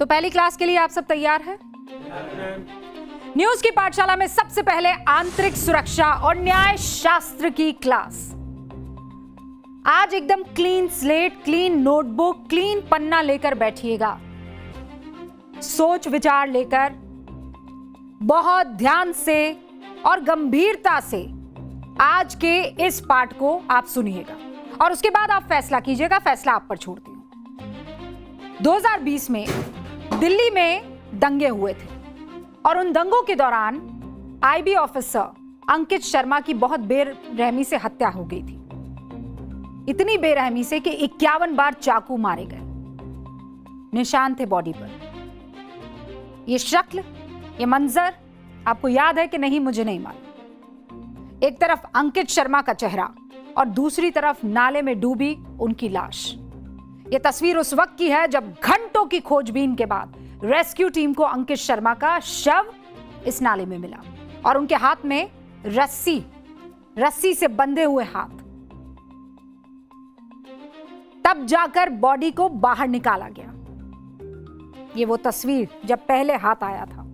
तो पहली क्लास के लिए आप सब तैयार हैं? न्यूज की पाठशाला में सबसे पहले आंतरिक सुरक्षा और न्याय शास्त्र की क्लास। आज एकदम clean slate, clean notebook, clean पन्ना लेकर बैठिएगा। सोच विचार लेकर बहुत ध्यान से और गंभीरता से आज के इस पाठ को आप सुनिएगा और उसके बाद आप फैसला कीजिएगा। फैसला आप पर छोड़ती हूं। 2020 में दिल्ली में दंगे हुए थे और उन दंगों के दौरान आईबी ऑफिसर अंकित शर्मा की बहुत बेरहमी से हत्या हो गई थी। इतनी बेरहमी से कि 51 बार चाकू मारे गए, निशान थे बॉडी पर। ये शक्ल, ये मंजर आपको याद है कि नहीं मुझे नहीं मालूम। एक तरफ अंकित शर्मा का चेहरा और दूसरी तरफ नाले में डूबी उनकी लाश। यह तस्वीर उस वक्त की है जब घंटों की खोजबीन के बाद रेस्क्यू टीम को अंकित शर्मा का शव इस नाले में मिला और उनके हाथ में रस्सी से बंधे हुए हाथ। तब जाकर बॉडी को बाहर निकाला गया। ये वो तस्वीर जब पहले हाथ आया था।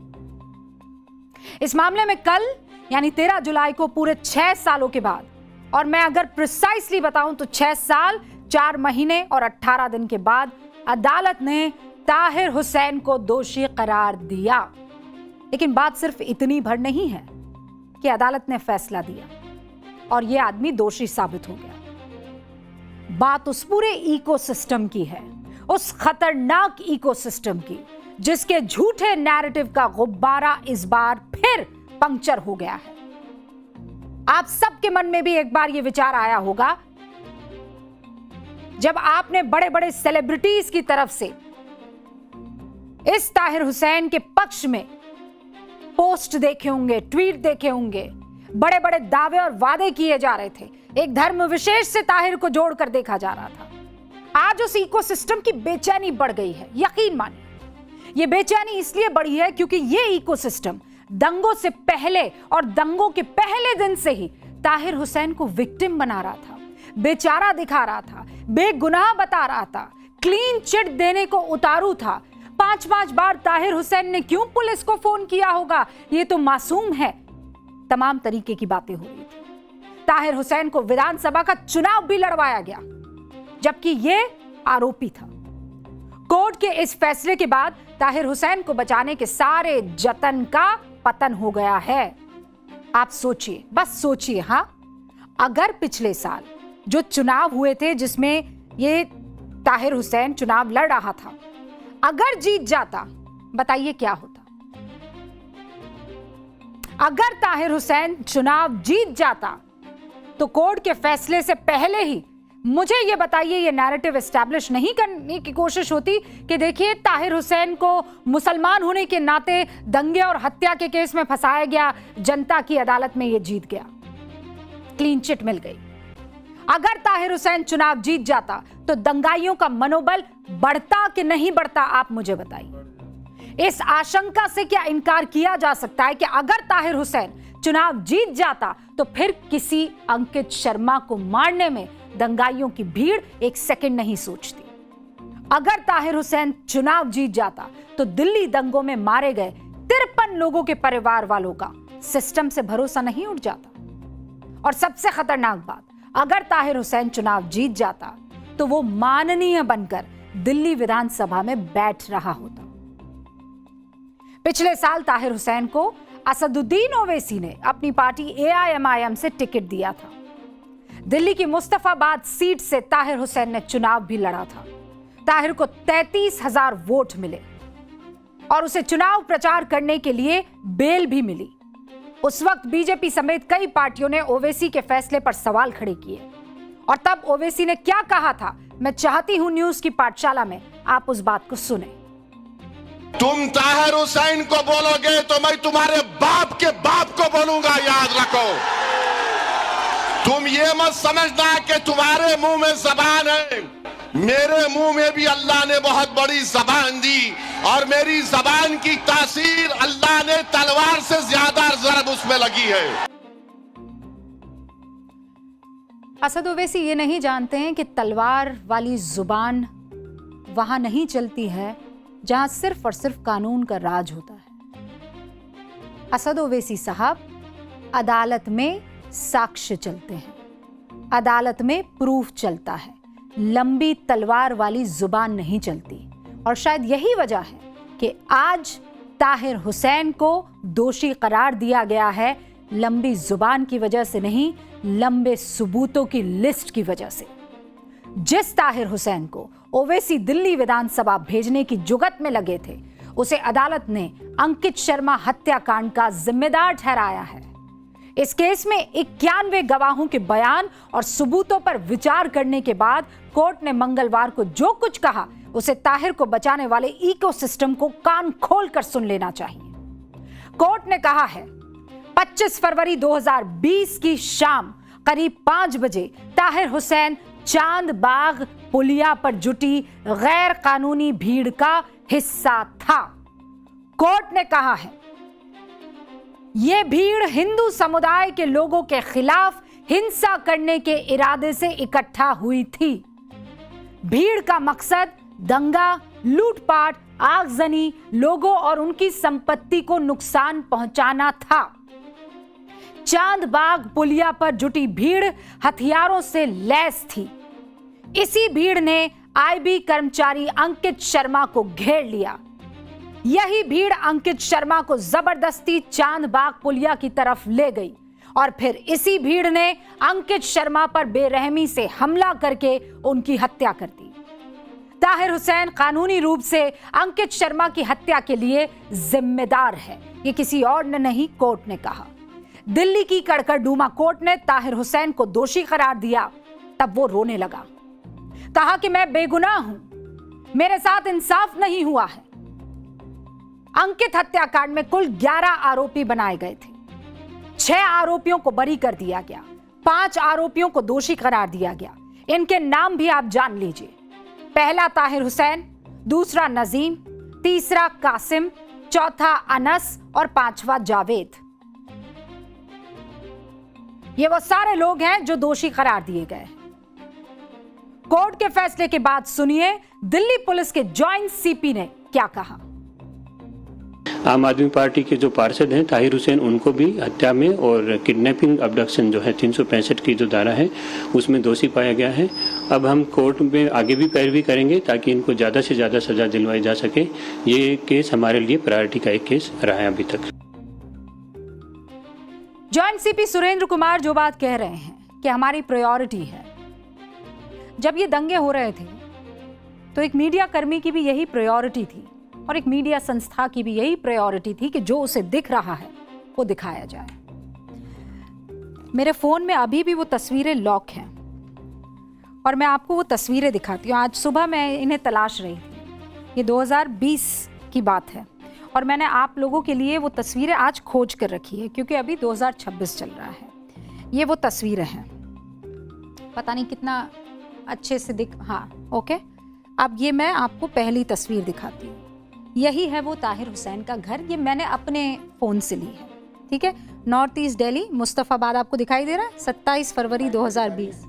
इस मामले में कल यानी 13 जुलाई को पूरे 6 सालों के बाद, और मैं अगर प्रिसाइसली बताऊं तो 6 साल 4 महीने और 18 दिन के बाद अदालत ने ताहिर हुसैन को दोषी करार दिया। लेकिन बात सिर्फ इतनी भर नहीं है कि अदालत ने फैसला दिया और यह आदमी दोषी साबित हो गया। बात उस पूरे इकोसिस्टम की है, उस खतरनाक इकोसिस्टम की जिसके झूठे नैरेटिव का गुब्बारा इस बार फिर पंक्चर हो गया है। आप सबके मन में भी एक बार यह विचार आया होगा जब आपने बड़े बड़े सेलिब्रिटीज की तरफ से इस ताहिर हुसैन के पक्ष में पोस्ट देखे होंगे, ट्वीट देखे होंगे, बड़े बड़े दावे और वादे किए जा रहे थे। एक धर्म विशेष से ताहिर को जोड़कर देखा जा रहा था। आज उस इकोसिस्टम की बेचैनी बढ़ गई है। यकीन मानिए ये बेचैनी इसलिए बढ़ी है क्योंकि ये इकोसिस्टम दंगों से पहले और दंगों के पहले दिन से ही ताहिर हुसैन को विक्टिम बना रहा था, बेचारा दिखा रहा था, बेगुनाह बता रहा था, क्लीन चिट देने को उतारू था। 5-5 बार ताहिर हुसैन ने क्यों पुलिस को फोन किया होगा, ये तो मासूम है। तमाम तरीके की बातें हो रही थी। ताहिर हुसैन को विधानसभा का चुनाव भी लड़वाया गया जबकि ये आरोपी था। कोर्ट के इस फैसले के बाद ताहिर हुसैन को बचाने के सारे जतन का पतन हो गया है। आप सोचिए, बस सोचिए, हाँ, अगर पिछले साल जो चुनाव हुए थे जिसमें ये ताहिर हुसैन चुनाव लड़ रहा था, अगर जीत जाता, बताइए क्या होता? अगर ताहिर हुसैन चुनाव जीत जाता तो कोर्ट के फैसले से पहले ही मुझे ये बताइए, ये नैरेटिव एस्टैब्लिश नहीं करने की कोशिश होती कि देखिए ताहिर हुसैन को मुसलमान होने के नाते दंगे और हत्या के केस में फंसाया गया, जनता की अदालत में ये जीत गया, क्लीन चिट मिल गई। अगर ताहिर हुसैन चुनाव जीत जाता तो दंगाइयों का मनोबल बढ़ता कि नहीं बढ़ता, आप मुझे बताइए। इस आशंका से क्या इनकार किया जा सकता है कि अगर ताहिर हुसैन चुनाव जीत जाता तो फिर किसी अंकित शर्मा को मारने में दंगाइयों की भीड़ एक सेकंड नहीं सोचती। अगर ताहिर हुसैन चुनाव जीत जाता तो दिल्ली दंगों में मारे गए 53 लोगों के परिवार वालों का सिस्टम से भरोसा नहीं उठ जाता। और सबसे खतरनाक बात, अगर ताहिर हुसैन चुनाव जीत जाता तो वो माननीय बनकर दिल्ली विधानसभा में बैठ रहा होता। पिछले साल ताहिर हुसैन को असदुद्दीन ओवैसी ने अपनी पार्टी AIMIM से टिकट दिया था। दिल्ली की मुस्तफाबाद सीट से ताहिर हुसैन ने चुनाव भी लड़ा था। ताहिर को 33,000 वोट मिले और उसे चुनाव प्रचार करने के लिए बेल भी मिली। उस वक्त बीजेपी समेत कई पार्टियों ने ओवैसी के फैसले पर सवाल खड़े किए और तब ओवैसी ने क्या कहा था, मैं चाहती हूं न्यूज की पाठशाला में आप उस बात को सुने। तुम ताहिर हुसैन को बोलोगे तो मैं तुम्हारे बाप के बाप को बोलूंगा, याद रखो। तुम ये मत समझना कि तुम्हारे मुंह में जबान है, मेरे मुंह में भी अल्लाह ने बहुत बड़ी जबान दी और मेरी जबान की तासीर अल्लाह ने तलवार से ज्यादा ज़रब उसमें लगी है। असद ओवैसी ये नहीं जानते हैं कि तलवार वाली जुबान वहां नहीं चलती है जहां सिर्फ और सिर्फ कानून का राज होता है। असद ओवैसी साहब, अदालत में साक्ष्य चलते हैं, अदालत में प्रूफ चलता है, लंबी तलवार वाली जुबान नहीं चलती। और शायद यही वजह है कि आज ताहिर हुसैन को दोषी करार दिया गया है, लंबी जुबान की वजह से नहीं, लंबे सबूतों की लिस्ट की वजह से। जिस ताहिर हुसैन को ओवैसी दिल्ली विधानसभा भेजने की जुगत में लगे थे, उसे अदालत ने अंकित शर्मा हत्याकांड का जिम्मेदार ठहराया है। इस केस में 91 गवाहों के बयान और सबूतों पर विचार करने के बाद कोर्ट ने मंगलवार को जो कुछ कहा, उसे ताहिर को बचाने वाले इकोसिस्टम को कान खोलकर सुन लेना चाहिए। कोर्ट ने कहा है 25 फरवरी 2020 की शाम करीब 5 बजे ताहिर हुसैन चांद बाग पुलिया पर जुटी गैर कानूनी भीड़ का हिस्सा था। कोर्ट ने कहा है यह भीड़ हिंदू समुदाय के लोगों के खिलाफ हिंसा करने के इरादे से इकट्ठा हुई थी। भीड़ का मकसद दंगा, लूटपाट, आगजनी, लोगों और उनकी संपत्ति को नुकसान पहुंचाना था। चांद बाग पुलिया पर जुटी भीड़ हथियारों से लैस थी। इसी भीड़ ने आईबी कर्मचारी अंकित शर्मा को घेर लिया। यही भीड़ अंकित शर्मा को जबरदस्ती चांद बाग पुलिया की तरफ ले गई और फिर इसी भीड़ ने अंकित शर्मा पर बेरहमी से हमला करके उनकी हत्या कर दी। ताहिर हुसैन कानूनी रूप से अंकित शर्मा की हत्या के लिए जिम्मेदार है, ये किसी और ने नहीं, कोर्ट ने कहा। दिल्ली की कड़कड़डूमा कोर्ट ने ताहिर हुसैन को दोषी करार दिया, तब वो रोने लगा, कहा कि मैं बेगुनाह हूं, मेरे साथ इंसाफ नहीं हुआ है। अंकित हत्याकांड में कुल 11 आरोपी बनाए गए थे। 6 आरोपियों को बरी कर दिया गया, 5 आरोपियों को दोषी करार दिया गया। इनके नाम भी आप जान लीजिए। पहला ताहिर हुसैन, दूसरा नजीम, तीसरा कासिम, चौथा अनस और 5वां जावेद। ये वो सारे लोग हैं जो दोषी करार दिए गए। कोर्ट के फैसले के बाद सुनिए दिल्ली पुलिस के जॉइंट सीपी ने क्या कहा। आम आदमी पार्टी के जो पार्षद हैं ताहिर हुसैन, उनको भी हत्या में और किडनैपिंग अबडक्शन जो है 365 की जो धारा है उसमें दोषी पाया गया है। अब हम कोर्ट में आगे भी पैरवी करेंगे ताकि इनको ज़्यादा से ज़्यादा सजा दिलवाई जा सके। ये केस हमारे लिए प्रायोरिटी का एक केस रहा है अभी तक। जॉइंट सीपी सुरेंद्र कुमार जो बात कह रहे हैं कि हमारी प्रायोरिटी है। जब ये दंगे हो रहे थे तो एक मीडिया कर्मी की भी यही प्रायोरिटी थी और एक मीडिया संस्था की भी यही प्रायोरिटी थी कि जो उसे दिख रहा है वो दिखाया जाए। मेरे फोन में अभी भी वो तस्वीरें लॉक हैं और मैं आपको वो तस्वीरें दिखाती हूँ। आज सुबह मैं इन्हें तलाश रही थी। ये 2020 की बात है और मैंने आप लोगों के लिए वो तस्वीरें आज खोज कर रखी है क्योंकि अभी 2026 चल रहा है। ये वो तस्वीरें हैं, पता नहीं कितना अच्छे से हाँ ओके। अब ये मैं आपको पहली तस्वीर दिखाती हूँ। यही है वो ताहिर हुसैन का घर। ये मैंने अपने फ़ोन से ली है, ठीक है। नॉर्थ ईस्ट दिल्ली, मुस्तफ़ाबाद आपको दिखाई दे रहा है, 27 फरवरी 2020,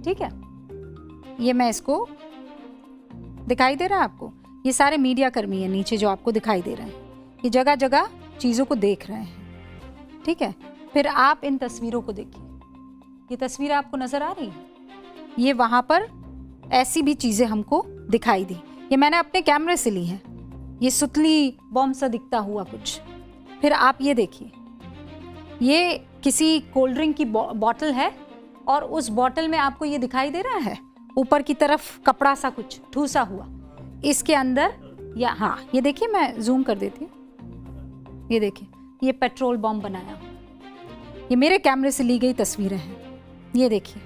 ठीक है। ये मैं इसको दिखाई दे रहा है आपको। ये सारे मीडिया कर्मी हैं नीचे जो आपको दिखाई दे रहे हैं। ये जगह जगह चीज़ों को देख रहे हैं, ठीक है। फिर आप इन तस्वीरों को देखिए। ये तस्वीर आपको नज़र आ रही है? ये वहाँ पर ऐसी भी चीज़ें हमको दिखाई दी। ये मैंने अपने कैमरे से ली है। ये सुतली बॉम्ब सा दिखता हुआ कुछ। फिर आप ये देखिए, ये किसी कोल्ड ड्रिंक की बॉटल है और उस बॉटल में आपको ये दिखाई दे रहा है ऊपर की तरफ कपड़ा सा कुछ ठूसा हुआ। इसके अंदर या हाँ ये देखिए, मैं जूम कर देती हूँ। ये देखिए, ये पेट्रोल बॉम्ब बनाया। ये मेरे कैमरे से ली गई तस्वीरें हैं। ये देखिए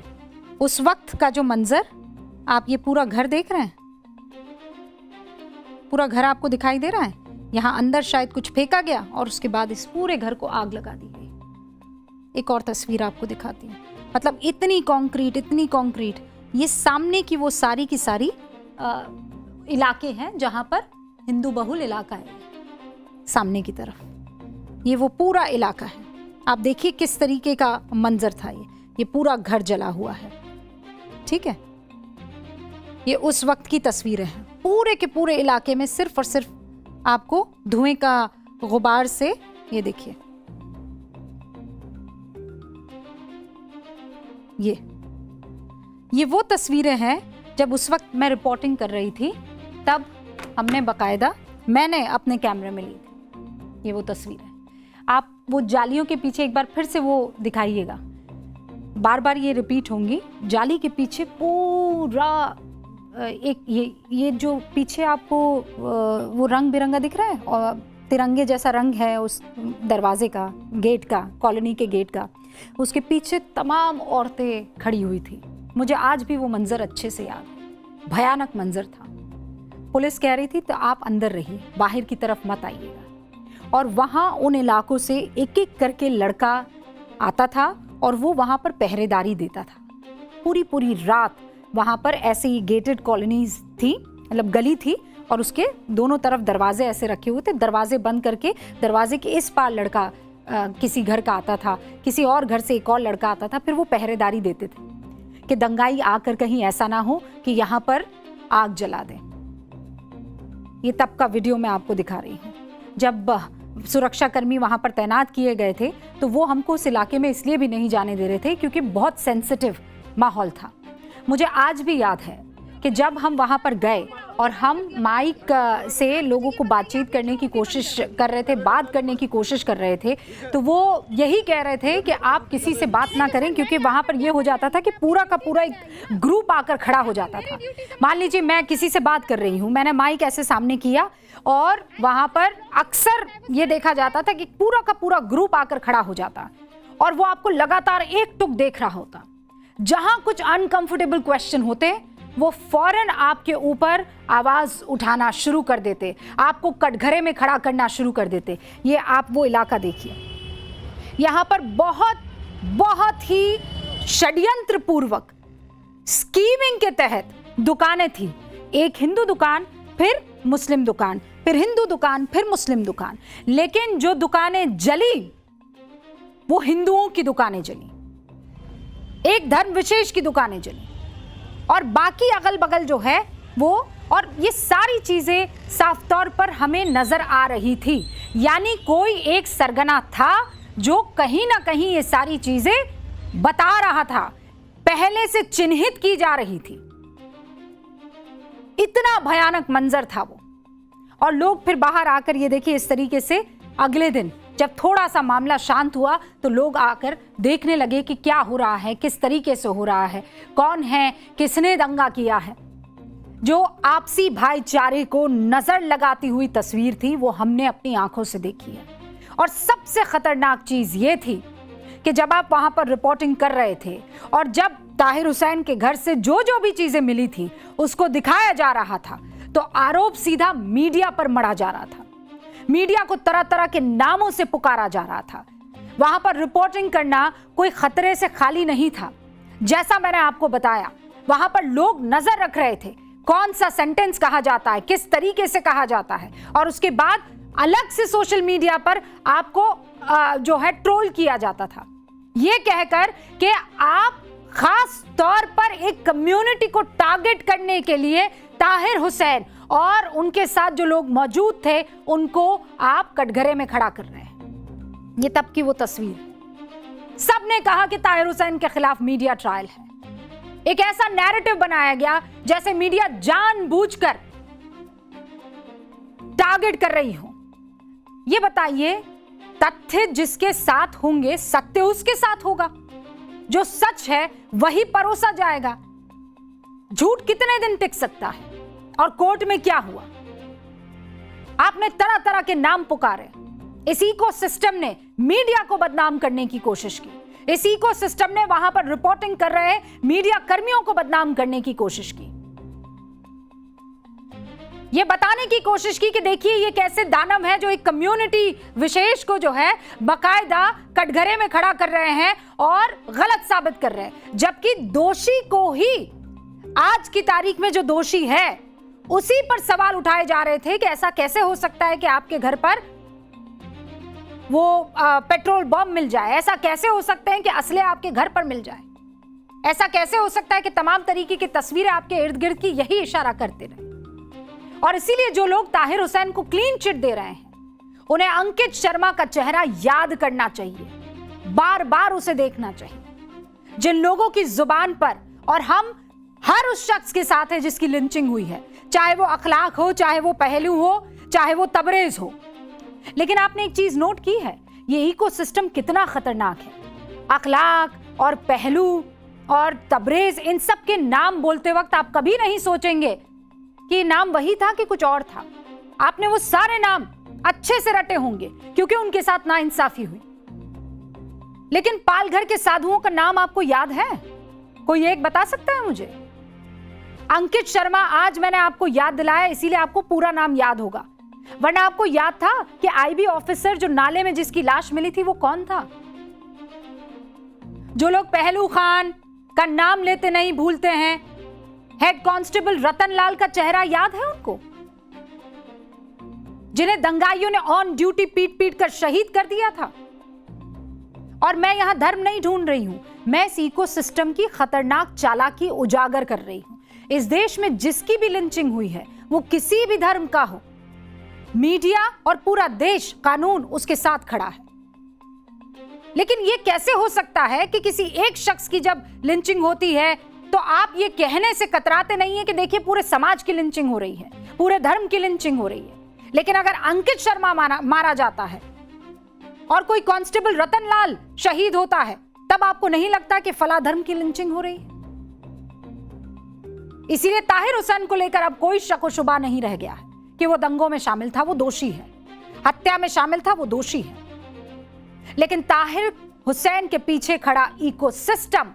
उस वक्त का जो मंजर, आप ये पूरा घर देख रहे हैं, पूरा घर आपको दिखाई दे रहा है। यहाँ अंदर शायद कुछ फेंका गया और उसके बाद इस पूरे घर को आग लगा दी गई। एक और तस्वीर आपको दिखाती हूँ। मतलब इतनी कंक्रीट, ये सामने की वो सारी की सारी इलाके हैं जहाँ पर हिंदू बहुल इलाका है। सामने की तरफ ये वो पूरा इलाका है। आप देखिए किस तरीके का मंजर था। ये पूरा घर जला हुआ है, ठीक है। ये उस वक्त की तस्वीरें हैं। पूरे के पूरे इलाके में सिर्फ और सिर्फ आपको धुएं का गुबार से, ये देखिए, ये वो तस्वीरें हैं जब उस वक्त मैं रिपोर्टिंग कर रही थी, तब हमने बाकायदा मैंने अपने कैमरे में ली थी। ये वो तस्वीर है। आप वो जालियों के पीछे एक बार फिर से वो दिखाइएगा, बार बार ये रिपीट होंगी। जाली के पीछे पूरा एक ये जो पीछे आपको वो रंग बिरंगा दिख रहा है और तिरंगे जैसा रंग है उस दरवाजे का, गेट का, कॉलोनी के गेट का, उसके पीछे तमाम औरतें खड़ी हुई थी। मुझे आज भी वो मंजर अच्छे से याद है। भयानक मंजर था। पुलिस कह रही थी तो आप अंदर रहिए, बाहर की तरफ मत आइएगा। और वहाँ उन इलाकों से एक एक करके लड़का आता था और वो वहाँ पर पहरेदारी देता था। पूरी पूरी रात वहाँ पर ऐसे ही गेटेड कॉलोनीज थी, मतलब गली थी, और उसके दोनों तरफ दरवाजे ऐसे रखे हुए थे। दरवाजे बंद करके दरवाजे के इस पार लड़का किसी घर का आता था, किसी और घर से एक और लड़का आता था, फिर वो पहरेदारी देते थे कि दंगाई आकर कहीं ऐसा ना हो कि यहाँ पर आग जला दें। ये तब का वीडियो मैं आपको दिखा रही हूँ। जब सुरक्षाकर्मी वहाँ पर तैनात किए गए थे तो वो हमको उस इलाके में इसलिए भी नहीं जाने दे रहे थे क्योंकि बहुत सेंसिटिव माहौल था। मुझे आज भी याद है कि जब हम वहाँ पर गए और हम माइक से लोगों को बातचीत करने की कोशिश कर रहे थे, बात करने की कोशिश कर रहे थे, तो वो यही कह रहे थे कि आप किसी से बात ना करें, क्योंकि वहाँ पर ये हो जाता था कि पूरा का पूरा एक ग्रुप आकर खड़ा हो जाता था। मान लीजिए मैं किसी से बात कर रही हूँ, मैंने माइक ऐसे सामने किया और वहाँ पर अक्सर ये देखा जाता था कि पूरा का पूरा ग्रुप आकर खड़ा हो जाता और वो आपको लगातार एक टुक देख रहा होता। जहाँ कुछ अनकंफर्टेबल क्वेश्चन होते वो फौरन आपके ऊपर आवाज उठाना शुरू कर देते, आपको कटघरे में खड़ा करना शुरू कर देते। ये आप वो इलाका देखिए, यहाँ पर बहुत बहुत ही षड्यंत्र पूर्वक स्कीमिंग के तहत दुकानें थी। एक हिंदू दुकान, फिर मुस्लिम दुकान, फिर हिंदू दुकान, फिर मुस्लिम दुकान। लेकिन जो दुकानें जली वो हिंदुओं की दुकानें जली, एक धर्म विशेष की दुकानें जली, और बाकी अगल बगल जो है वो, और ये सारी चीजें साफ तौर पर हमें नजर आ रही थी। यानी कोई एक सरगना था जो कहीं ना कहीं ये सारी चीजें बता रहा था, पहले से चिन्हित की जा रही थी। इतना भयानक मंजर था वो। और लोग फिर बाहर आकर ये देखिए इस तरीके से, अगले दिन जब थोड़ा सा मामला शांत हुआ तो लोग आकर देखने लगे कि क्या हो रहा है, किस तरीके से हो रहा है, कौन है, किसने दंगा किया है। जो आपसी भाईचारे को नजर लगाती हुई तस्वीर थी वो हमने अपनी आंखों से देखी है। और सबसे खतरनाक चीज ये थी कि जब आप वहां पर रिपोर्टिंग कर रहे थे और जब ताहिर हुसैन के घर से जो जो भी चीजें मिली थी उसको दिखाया जा रहा था, तो आरोप सीधा मीडिया पर मढ़ा जा रहा था। मीडिया को तरह तरह के नामों से पुकारा जा रहा था। वहां पर रिपोर्टिंग करना कोई खतरे से खाली नहीं था। जैसा मैंने आपको बताया, वहां पर लोग नजर रख रहे थे कौन सा सेंटेंस कहा जाता है, किस तरीके से कहा जाता है, और उसके बाद अलग से सोशल मीडिया पर आपको जो है ट्रोल किया जाता था, ये कहकर कि आप खास तौर पर एक कम्युनिटी को टारगेट करने के लिए ताहिर हुसैन और उनके साथ जो लोग मौजूद थे उनको आप कटघरे में खड़ा कर रहे हैं। ये तब की वो तस्वीर। सबने कहा कि ताहिर हुसैन के खिलाफ मीडिया ट्रायल है। एक ऐसा नैरेटिव बनाया गया जैसे मीडिया जानबूझकर टारगेट कर रही हो। ये बताइए, तथ्य जिसके साथ होंगे सत्य उसके साथ होगा। जो सच है वही परोसा जाएगा। झूठ कितने दिन टिक सकता है? और कोर्ट में क्या हुआ? आपने तरह तरह के नाम पुकारे। इस इकोसिस्टम ने मीडिया को बदनाम करने की कोशिश की। इस इकोसिस्टम ने वहां पर रिपोर्टिंग कर रहे मीडिया कर्मियों को बदनाम करने की कोशिश की। ये बताने की कोशिश की कि देखिए ये कैसे दानव है जो एक कम्युनिटी विशेष को जो है बाकायदा कटघरे में खड़ा कर रहे हैं और गलत साबित कर रहे हैं, जबकि दोषी को ही, आज की तारीख में जो दोषी है उसी पर सवाल उठाए जा रहे थे कि ऐसा कैसे हो सकता है कि आपके घर पर वो पेट्रोल बम मिल जाए, ऐसा कैसे हो सकता है कि असले आपके घर पर मिल जाए, ऐसा कैसे हो सकता है कि तमाम तरीके की तस्वीरें आपके इर्द गिर्द की यही इशारा करते रहे। और इसीलिए जो लोग ताहिर हुसैन को क्लीन चिट दे रहे हैं, उन्हें अंकित शर्मा का चेहरा याद करना चाहिए, बार बार उसे देखना चाहिए। जिन लोगों की जुबान पर, और हम हर उस शख्स के साथ है जिसकी लिंचिंग हुई है, चाहे वो अखलाक हो, चाहे वो पहलू हो, चाहे वो तबरेज हो। लेकिन आपने एक चीज नोट की है, ये इकोसिस्टम कितना खतरनाक है। अखलाक और पहलू और तबरेज, इन सब के नाम बोलते वक्त आप कभी नहीं सोचेंगे कि नाम वही था कि कुछ और था। आपने वो सारे नाम अच्छे से रटे होंगे क्योंकि उनके साथ नाइंसाफी हुई। लेकिन पालघर के साधुओं का नाम आपको याद है? कोई एक बता सकता है मुझे? अंकित शर्मा आज मैंने आपको याद दिलाया, इसीलिए आपको पूरा नाम याद होगा, वरना आपको याद था कि आईबी ऑफिसर जो नाले में जिसकी लाश मिली थी वो कौन था? जो लोग पहलू खान का नाम लेते नहीं भूलते हैं, हेड कांस्टेबल रतन लाल का चेहरा याद है उनको, जिन्हें दंगाइयों ने ऑन ड्यूटी पीट पीट कर शहीद कर दिया था। और मैं यहां धर्म नहीं ढूंढ रही हूं, मैं इस इकोसिस्टम की खतरनाक चालाकी उजागर कर रही हूं। इस देश में जिसकी भी लिंचिंग हुई है, वो किसी भी धर्म का हो, मीडिया और पूरा देश, कानून उसके साथ खड़ा है। लेकिन यह कैसे हो सकता है कि किसी एक शख्स की जब लिंचिंग होती है तो आप ये कहने से कतराते नहीं है कि देखिए पूरे समाज की लिंचिंग हो रही है, पूरे धर्म की लिंचिंग हो रही है। लेकिन अगर अंकित शर्मा मारा जाता है और कोई कांस्टेबल रतन लाल शहीद होता है, तब आपको नहीं लगता कि फला धर्म की लिंचिंग हो रही है? इसीलिए ताहिर हुसैन को लेकर अब कोई शक व शुबा नहीं रह गया है कि वो दंगों में शामिल था, वो दोषी है, हत्या में शामिल था, वो दोषी है। लेकिन ताहिर हुसैन के पीछे खड़ा इकोसिस्टम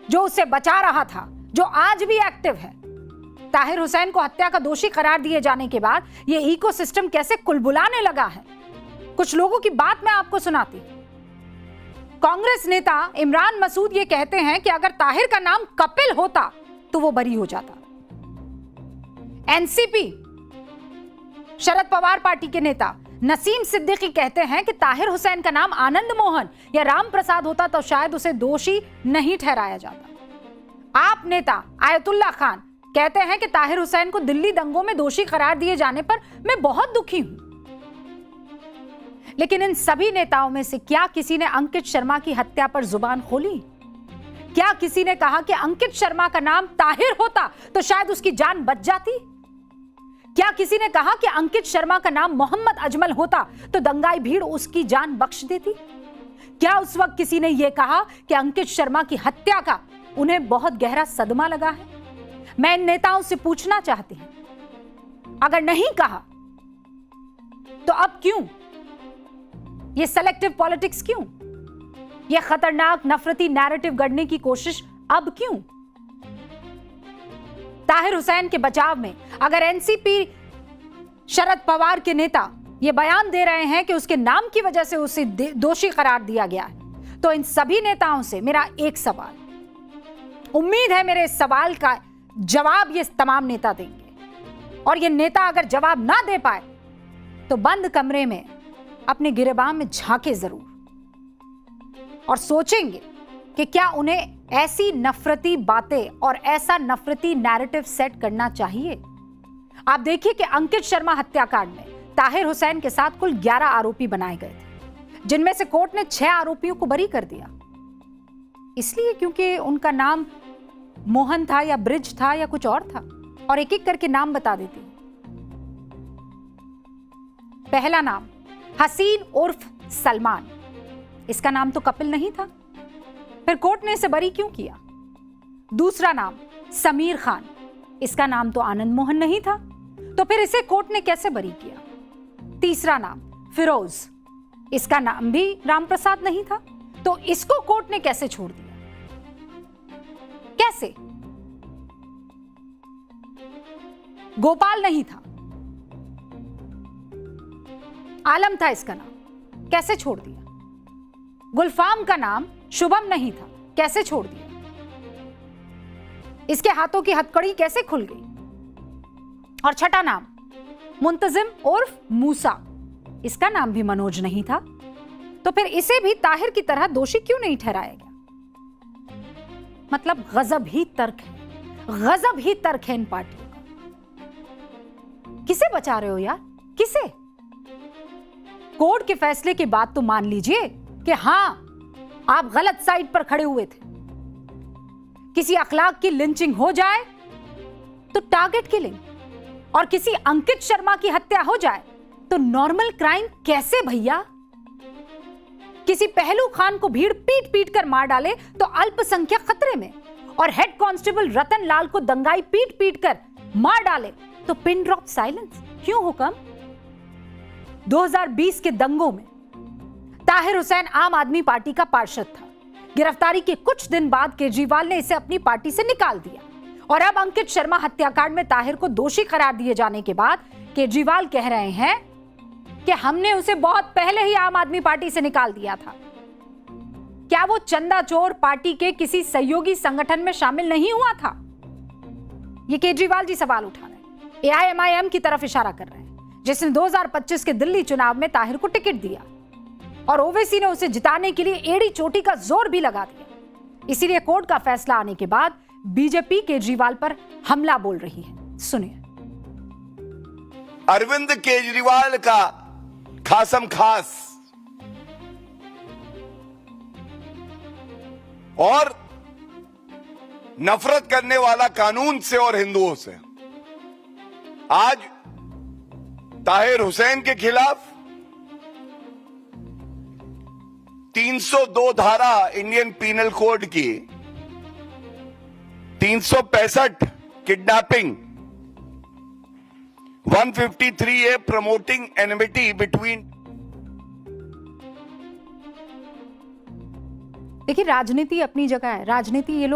जो उसे बचा रहा था, जो आज भी एक्टिव है, ताहिर हुसैन को हत्या का दोषी करार दिए जाने के बाद ये इकोसिस्टम कैसे कुलबुलाने लगा है। कुछ लोगों की बात मैं आपको सुनाती। कांग्रेस नेता इमरान मसूद ये कहते हैं कि अगर ताहिर का नाम कपिल होता तो वो बरी हो जाता। एनसीपी शरद पवार पार्टी के नेता नसीम सिद्दीकी कहते हैं कि ताहिर हुसैन का नाम आनंद मोहन या राम प्रसाद होता तो शायद उसे दोषी नहीं ठहराया जाता। आप नेता आयतुल्ला खान कहते हैं कि ताहिर हुसैन को दिल्ली दंगों में दोषी करार दिए जाने पर मैं बहुत दुखी हूं। लेकिन इन सभी नेताओं में से क्या किसी ने अंकित शर्मा की हत्या पर जुबान खोली? क्या किसी ने कहा कि अंकित शर्मा का नाम ताहिर होता तो शायद उसकी जान बच जाती? क्या किसी ने कहा कि अंकित शर्मा का नाम मोहम्मद अजमल होता तो दंगाई भीड़ उसकी जान बख्श देती? क्या उस वक्त किसी ने यह कहा कि अंकित शर्मा की हत्या का उन्हें बहुत गहरा सदमा लगा है? मैं इन नेताओं से पूछना चाहती हूं, अगर नहीं कहा तो अब क्यों? ये सेलेक्टिव पॉलिटिक्स क्यों? ये खतरनाक नफरती नैरेटिव गढ़ने की कोशिश अब क्यों? ताहिर हुसैन के बचाव में अगर एनसीपी शरद पवार के नेता ये बयान दे रहे हैं कि उसके नाम की वजह से उसे दोषी करार दिया गया है, तो इन सभी नेताओं से मेरा एक सवाल, उम्मीद है मेरे इस सवाल का जवाब ये तमाम नेता देंगे, और ये नेता अगर जवाब ना दे पाए तो बंद कमरे में अपने गिरेबान में झांके जरूर और सोचेंगे कि क्या उन्हें ऐसी नफरती बातें और ऐसा नफरती नैरेटिव सेट करना चाहिए। आप देखिए कि अंकित शर्मा हत्याकांड में ताहिर हुसैन के साथ कुल 11 आरोपी बनाए गए थे, जिनमें से कोर्ट ने 6 आरोपियों को बरी कर दिया, इसलिए क्योंकि उनका नाम मोहन था या ब्रिज था या कुछ और था, और एक एक करके नाम बता देती। पहला नाम हसीन उर्फ सलमान, इसका नाम तो कपिल नहीं था, फिर कोर्ट ने इसे बरी क्यों किया? दूसरा नाम समीर खान, इसका नाम तो आनंद मोहन नहीं था, तो फिर इसे कोर्ट ने कैसे बरी किया? तीसरा नाम फिरोज, इसका नाम भी राम प्रसाद नहीं था, तो इसको कोर्ट ने कैसे छोड़ दिया? कैसे? गोपाल नहीं था, आलम था इसका नाम, कैसे छोड़ दिया? गुलफाम का नाम शुभम नहीं था, कैसे छोड़ दिया? इसके हाथों की हथकड़ी कैसे खुल गई? और छठा नाम मुंतजिम उर्फ मूसा, इसका नाम भी मनोज नहीं था, तो फिर इसे भी ताहिर की तरह दोषी क्यों नहीं ठहराया गया? मतलब गजब ही तर्क है, गजब ही तर्क है इन पार्टियों का। किसे बचा रहे हो यार, किसे? कोर्ट के फैसले के बाद तो मान लीजिए कि हां, आप गलत साइड पर खड़े हुए थे। किसी अखलाक की लिंचिंग हो जाए तो टारगेट किलिंग, और किसी अंकित शर्मा की हत्या हो जाए तो नॉर्मल क्राइम कैसे भैया? किसी पहलू खान को भीड़ पीट पीट कर मार डाले तो अल्पसंख्यक खतरे में, और हेड कांस्टेबल रतन लाल को दंगाई पीट पीट कर मार डाले तो पिन ड्रॉप साइलेंस क्यों हुक्म? 2020 के दंगों में ताहिर हुसैन आम आदमी पार्टी का पार्षद था। गिरफ्तारी के कुछ दिन बाद केजरीवाल ने इसे अपनी पार्टी से निकाल दिया, और अब अंकित शर्मा हत्याकांड में ताहिर को दोषी करार दिए जाने के बाद केजरीवाल कह रहे हैं कि हमने उसे बहुत पहले ही आम आदमी पार्टी से निकाल दिया था। क्या वो चंदा चोर पार्टी के किसी सहयोगी संगठन में शामिल नहीं हुआ था? ये केजरीवाल जी सवाल उठा रहे हैं। AIMIM की तरफ इशारा कर रहे हैं, जिसने 2025 के दिल्ली चुनाव में ताहिर को टिकट दिया, और ओवैसी ने उसे जिताने के लिए एड़ी चोटी का जोर भी लगा दिया। इसीलिए कोर्ट का फैसला आने के बाद बीजेपी केजरीवाल पर हमला बोल रही है। सुनिए। अरविंद केजरीवाल का खासम खास और नफरत करने वाला कानून से और हिंदुओं से आज ताहिर हुसैन के खिलाफ 302 धारा इंडियन पीनल कोड की, 365 किडनैपिंग, 153A प्रमोटिंग एनिमिटी बिटवीन। देखिए, राजनीति अपनी जगह है। राजनीति ये लोग